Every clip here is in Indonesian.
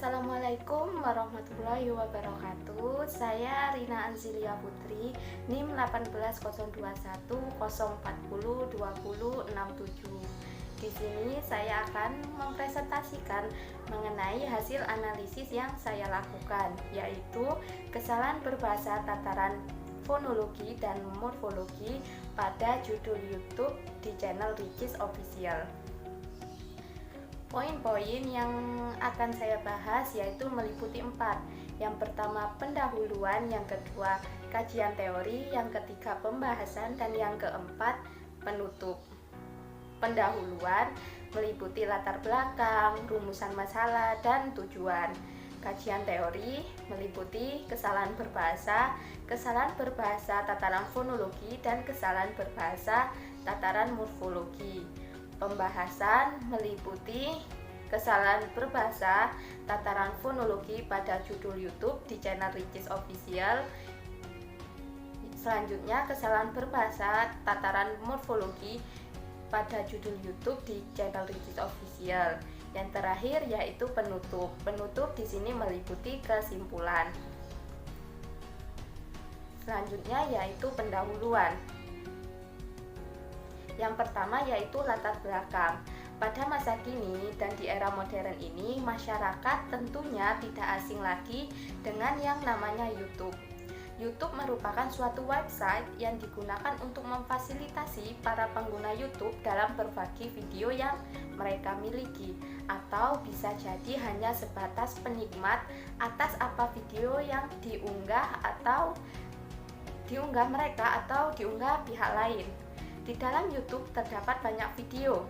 Assalamualaikum warahmatullahi wabarakatuh. Saya Rina Anzilia Putri, NIM 1802104002067. Di sini saya akan mempresentasikan mengenai hasil analisis yang saya lakukan, yaitu kesalahan berbahasa tataran fonologi dan morfologi pada judul YouTube di channel Ricis Official. Poin-poin yang akan saya bahas yaitu meliputi 4. Yang pertama pendahuluan, yang kedua kajian teori, yang ketiga pembahasan, dan yang keempat penutup. Pendahuluan meliputi latar belakang, rumusan masalah, dan tujuan. Kajian teori meliputi kesalahan berbahasa tataran fonologi, dan kesalahan berbahasa tataran morfologi. Pembahasan meliputi kesalahan berbahasa tataran fonologi pada judul YouTube di channel Ricis Official. Selanjutnya kesalahan berbahasa tataran morfologi pada judul YouTube di channel Ricis Official. Yang terakhir yaitu penutup. Penutup di sini meliputi kesimpulan. Selanjutnya yaitu pendahuluan. Yang pertama yaitu latar belakang. Pada masa kini dan di era modern ini, masyarakat tentunya tidak asing lagi dengan yang namanya YouTube. YouTube merupakan suatu website yang digunakan untuk memfasilitasi para pengguna YouTube dalam berbagi video yang mereka miliki, atau bisa jadi hanya sebatas penikmat atas apa video yang diunggah mereka atau diunggah pihak lain. Di dalam YouTube terdapat banyak video,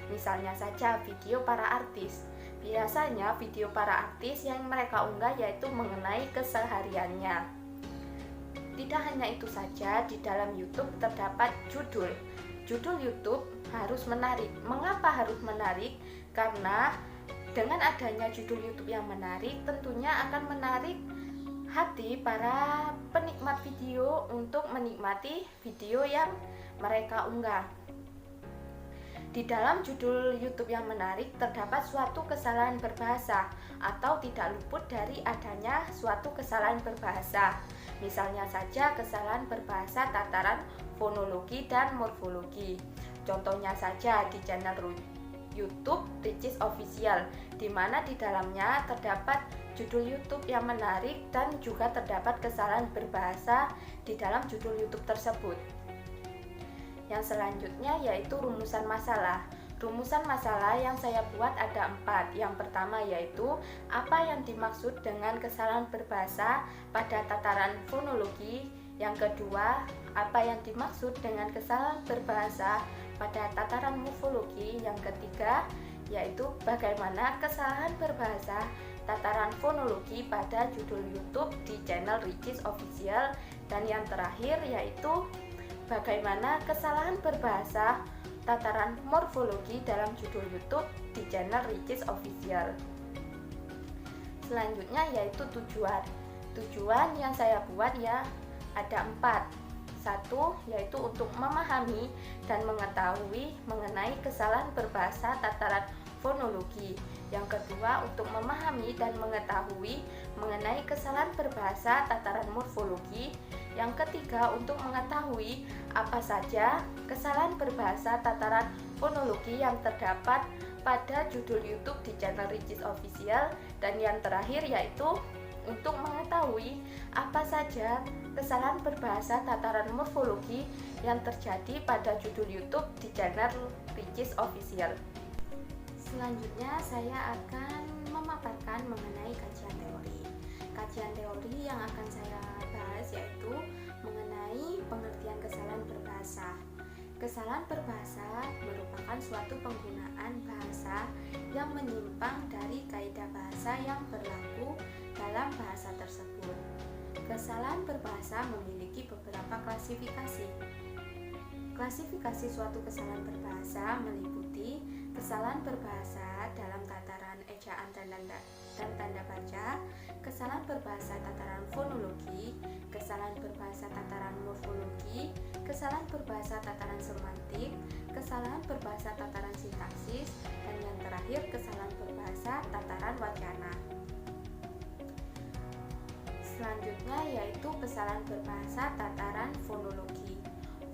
misalnya saja video para artis. Biasanya video para artis yang mereka unggah yaitu mengenai kesehariannya. Tidak hanya itu saja, di dalam YouTube terdapat judul. Judul YouTube harus menarik. Mengapa harus menarik? Karena dengan adanya judul YouTube yang menarik, tentunya akan menarik hati para penikmat video untuk menikmati video yang mereka unggah. Di dalam judul YouTube yang menarik terdapat suatu kesalahan berbahasa atau tidak luput dari adanya suatu kesalahan berbahasa. Misalnya saja kesalahan berbahasa tataran fonologi dan morfologi. Contohnya saja di channel YouTube Ricis Official, di mana di dalamnya terdapat judul YouTube yang menarik dan juga terdapat kesalahan berbahasa di dalam judul YouTube tersebut. Yang selanjutnya yaitu rumusan masalah. Rumusan masalah yang saya buat ada 4. Yang pertama yaitu apa yang dimaksud dengan kesalahan berbahasa pada tataran fonologi. Yang kedua, apa yang dimaksud dengan kesalahan berbahasa pada tataran morfologi. Yang ketiga yaitu bagaimana kesalahan berbahasa tataran fonologi pada judul YouTube di channel Ricis Official. Dan yang terakhir yaitu bagaimana kesalahan berbahasa tataran morfologi dalam judul YouTube di channel Ricis Official. Selanjutnya yaitu tujuan. Tujuan yang saya buat ya ada 4. 1 yaitu untuk memahami dan mengetahui mengenai kesalahan berbahasa tataran fonologi. Yang kedua untuk memahami dan mengetahui mengenai kesalahan berbahasa tataran morfologi. Yang ketiga untuk mengetahui apa saja kesalahan berbahasa tataran fonologi yang terdapat pada judul YouTube di channel Ricis Official. Dan yang terakhir yaitu untuk mengetahui apa saja kesalahan berbahasa tataran morfologi yang terjadi pada judul YouTube di channel Ricis Official. Selanjutnya saya akan memaparkan mengenai kajian teori. Kajian teori yang akan saya bahas yaitu mengenai pengertian kesalahan berbahasa. Kesalahan berbahasa merupakan suatu penggunaan bahasa yang menyimpang dari kaidah bahasa yang berlaku dalam bahasa tersebut. Kesalahan berbahasa memiliki beberapa klasifikasi. Klasifikasi suatu kesalahan berbahasa meliputi kesalahan berbahasa dalam tataran ejaan dan tanda baca, kesalahan berbahasa tataran fonologi, kesalahan berbahasa tataran morfologi, kesalahan berbahasa tataran semantik, kesalahan berbahasa tataran sintaksis, dan yang terakhir kesalahan berbahasa tataran wacana. Selanjutnya yaitu kesalahan berbahasa tataran fonologi.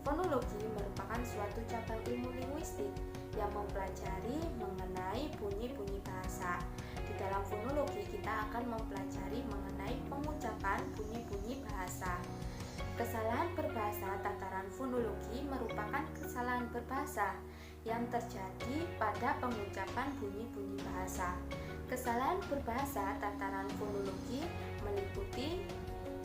Fonologi merupakan suatu cabang ilmu linguistik yang mempelajari mengenai bunyi-bunyi bahasa. Di dalam fonologi kita akan mempelajari mengenai pengucapan bunyi-bunyi bahasa. Kesalahan berbahasa tataran fonologi merupakan kesalahan berbahasa yang terjadi pada pengucapan bunyi-bunyi bahasa. Kesalahan berbahasa tataran fonologi meliputi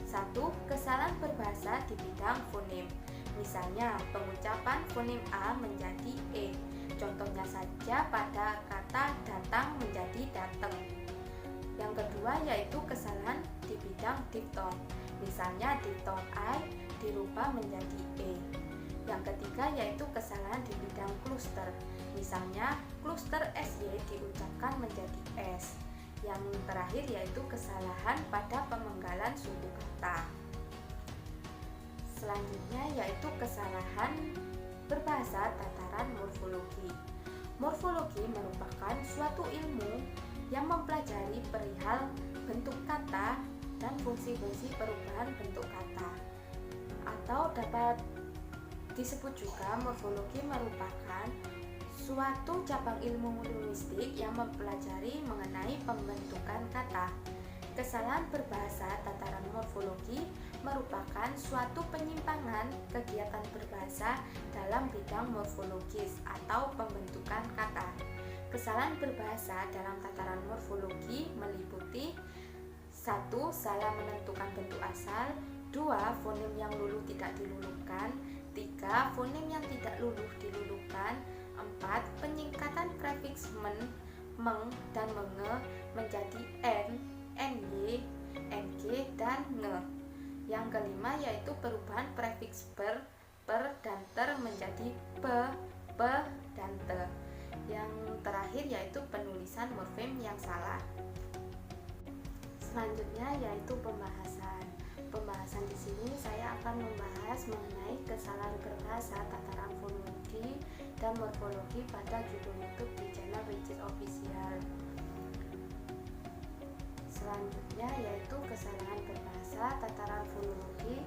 1. Kesalahan berbahasa di bidang fonem. Misalnya, pengucapan fonem A menjadi E. Contohnya saja pada kata datang menjadi dateng. Yang kedua yaitu kesalahan di bidang diftong. Misalnya diftong I dirubah menjadi E. Yang ketiga yaitu kesalahan di bidang kluster. Misalnya kluster SY diucapkan menjadi S. Yang terakhir yaitu kesalahan pada pemenggalan suku kata. Selanjutnya yaitu kesalahan berbahasa tataran morfologi. Morfologi merupakan suatu ilmu yang mempelajari perihal bentuk kata dan fungsi-fungsi perubahan bentuk kata. Atau dapat disebut juga morfologi merupakan suatu cabang ilmu linguistik yang mempelajari mengenai pembentukan kata. Kesalahan berbahasa tataran morfologi merupakan suatu penyimpangan kegiatan berbahasa dalam bidang morfologis atau pembentukan kata. Kesalahan berbahasa dalam tataran morfologi meliputi 1. Salah menentukan bentuk asal. 2. Fonem yang luluh tidak diluluhkan. 3. Fonem yang tidak luluh diluluhkan. 4. Penyingkatan prefiks men, meng, dan menge menjadi n, ny, ng, dan nge. Yang kelima yaitu perubahan prefiks per, dan ter menjadi p, dan te. Yang terakhir yaitu penulisan morfem yang salah. Selanjutnya yaitu pembahasan. Pembahasan di sini saya akan membahas mengenai kesalahan berbahasa tataran fonologi dan morfologi pada judul YouTube di channel Ricis Official. Selanjutnya yaitu kesalahan berbahasa tataran fonologi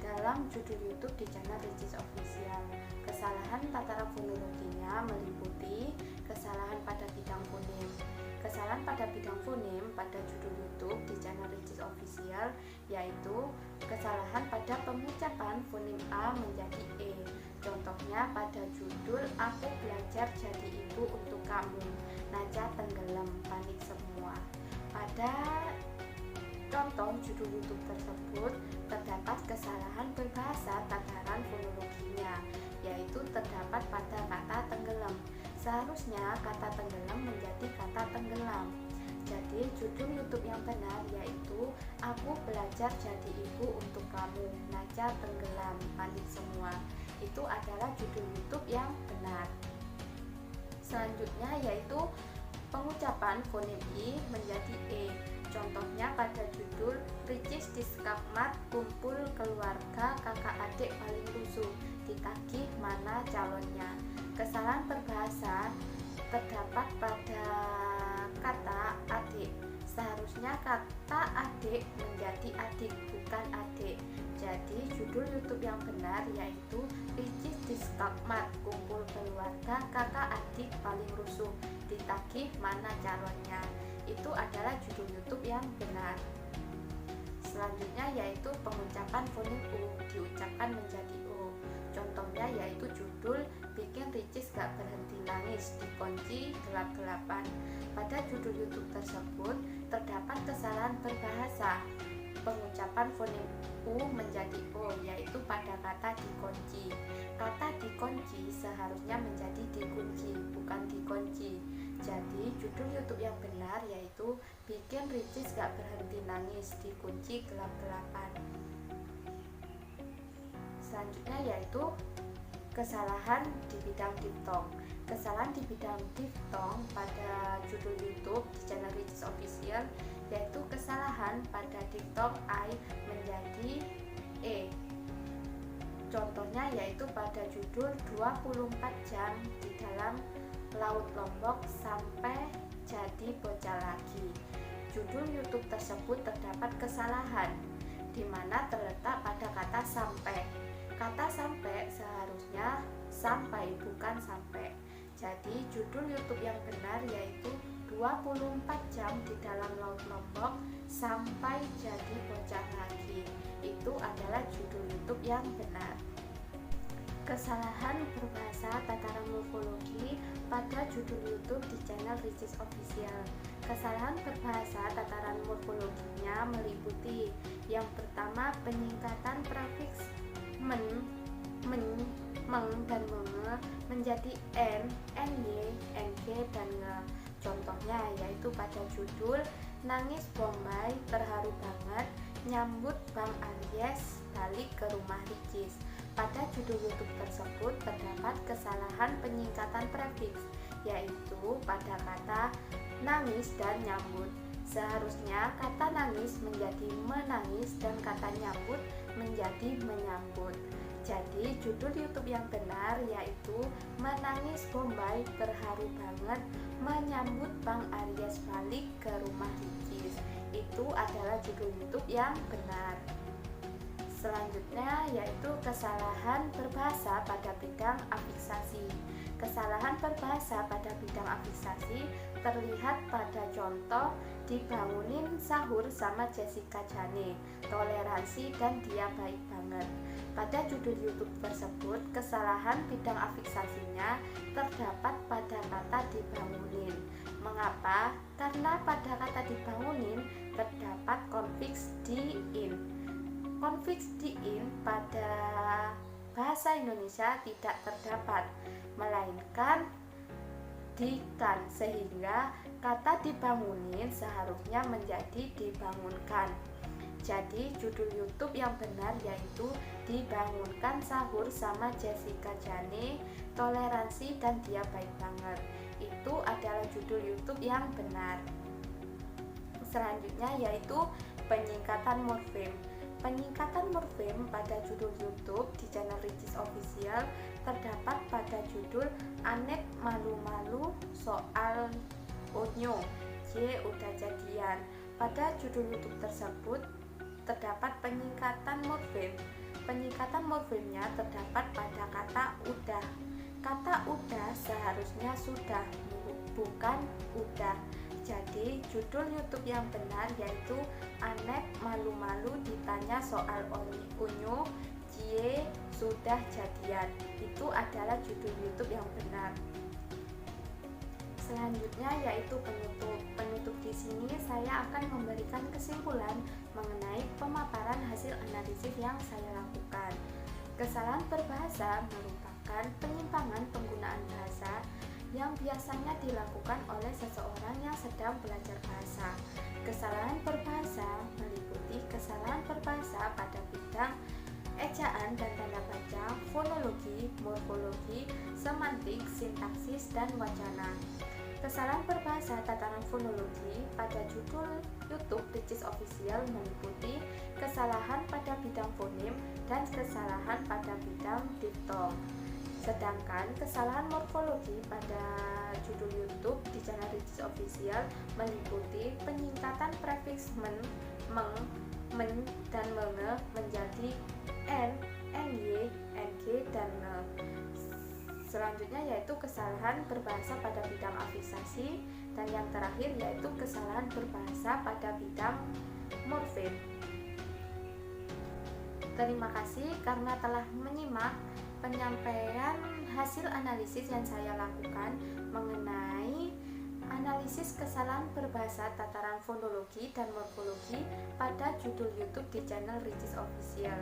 dalam judul YouTube di channel Ricis Official. Kesalahan tataran fonologinya meliputi kesalahan pada bidang fonem. Kesalahan pada bidang fonem pada judul YouTube di channel Ricis Official yaitu kesalahan pada pengucapan fonem A menjadi E. Contohnya pada judul Aku Belajar Jadi Ibu Untuk Kamu, Najah Tenggelam, Panik Semua. Pada contoh judul YouTube tersebut terdapat kesalahan berbahasa tataran fonologinya, yaitu terdapat pada kata tenggelam. Seharusnya kata tenggelam menjadi kata tenggelam. Jadi judul YouTube yang benar yaitu Aku Belajar Jadi Ibu Untuk Kamu, Najah Tenggelam, Panik Semua. Itu adalah judul YouTube yang benar. Selanjutnya yaitu pengucapan fonem I menjadi E. Contohnya pada judul Ricis di Skakmat Kumpul Keluarga Kakak Adik Paling Rusuh, ditagih mana calonnya. Kesalahan berbahasa terdapat pada kata adik. Seharusnya kata adik menjadi adik, bukan adik. Jadi judul YouTube yang benar yaitu Ricis di Skakmat Kumpul Keluarga Kakak Adik Paling Rusuh, ditagih mana calonnya. Itu adalah judul YouTube yang benar. Selanjutnya yaitu pengucapan fonem U diucapkan menjadi O. Contohnya yaitu judul Bikin Ricis Gak Berhenti Nangis, Dikunci Gelap-gelapan. Pada judul YouTube tersebut terdapat kesalahan berbahasa. Pengucapan fonem U menjadi O yaitu pada kata dikunci. Kata dikunci seharusnya menjadi dikunci, bukan dikunci. Jadi judul YouTube yang benar yaitu Bikin Ricis Gak Berhenti Nangis, Dikunci Gelap-gelapan. Selanjutnya yaitu kesalahan di bidang diftong. Kesalahan di bidang diftong pada judul YouTube di channel Ricis Official yaitu kesalahan pada diftong I menjadi E. Contohnya yaitu pada judul 24 jam di dalam Laut Lombok sampai jadi bocah lagi. Judul YouTube tersebut terdapat kesalahan. di mana terletak pada kata sampai. Kata sampai seharusnya sampai, bukan sampai. Jadi judul YouTube yang benar yaitu 24 jam di dalam laut Lombok sampai jadi bocah lagi. Itu adalah judul YouTube yang benar. Kesalahan berbahasa tataran morfologi pada judul YouTube di channel Ricis Official. Kesalahan berbahasa tataran morfologinya meliputi: yang pertama, penyingkatan prefiks men, meng, dan menge menjadi n, ny, nk, dan nge. Contohnya yaitu pada judul Nangis Bombay terharu banget nyambut Bang Aries balik ke rumah Ricis. Pada judul YouTube tersebut terdapat kesalahan penyingkatan prefiks, yaitu pada kata nangis dan nyambut. Seharusnya kata nangis menjadi menangis dan kata nyambut menjadi menyambut. Jadi judul YouTube yang benar yaitu Menangis Bombay terharu banget menyambut Bang Aries balik ke rumah Ricis. Itu adalah judul YouTube yang benar. Selanjutnya yaitu kesalahan berbahasa pada bidang afiksasi. Kesalahan berbahasa pada bidang afiksasi terlihat pada contoh dibangunin sahur sama Jessica Jane, toleransi dan dia baik banget. Pada judul YouTube tersebut, kesalahan bidang afiksasinya terdapat pada kata dibangunin. Mengapa? Karena pada kata dibangunin terdapat konfiks di in. Konfiks di in pada bahasa Indonesia tidak terdapat, melainkan di kan, sehingga kata dibangunin seharusnya menjadi dibangunkan. Jadi judul YouTube yang benar yaitu Dibangunkan Sahur sama Jessica Jane, toleransi dan dia baik banget. Itu adalah judul YouTube yang benar. Selanjutnya yaitu penyingkatan morfem. Penyingkatan morfem pada judul YouTube di channel Ricis Official terdapat pada judul Anet malu-malu soal Onyo, J udah jadian. Pada judul YouTube tersebut terdapat penyingkatan morfem. Penyingkatan morfemnya terdapat pada kata udah. Kata udah seharusnya sudah, bukan udah. Jadi judul YouTube yang benar yaitu Anet malu-malu ditanya soal Onyo, Cie sudah jadian. Itu adalah judul YouTube yang benar. Selanjutnya yaitu penutup. Penutup di sini saya akan memberikan kesimpulan mengenai pemaparan hasil analisis yang saya lakukan. Kesalahan berbahasa merupakan penyimpangan penggunaan bahasa yang biasanya dilakukan oleh seseorang yang sedang belajar bahasa. Kesalahan berbahasa meliputi kesalahan berbahasa pada bidang ejaan dan tanda baca, fonologi, morfologi, semantik, sintaksis, dan wacana. Kesalahan berbahasa tataran fonologi pada judul YouTube Ricis Official meliputi kesalahan pada bidang fonem dan kesalahan pada bidang diftong. Sedangkan kesalahan morfologi pada judul YouTube di channel Ricis Official meliputi penyingkatan prefiks men, dan menge menjadi n, ny, nk, dan nge. Selanjutnya yaitu kesalahan berbahasa pada bidang afiksasi, dan yang terakhir yaitu kesalahan berbahasa pada bidang morfem. Terima kasih karena telah menyimak penyampaian hasil analisis yang saya lakukan mengenai analisis kesalahan berbahasa tataran fonologi dan morfologi pada judul YouTube di channel Ricis Official.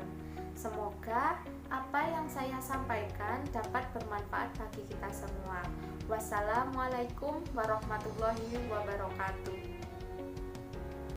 Semoga apa yang saya sampaikan dapat bermanfaat bagi kita semua. Wassalamualaikum warahmatullahi wabarakatuh.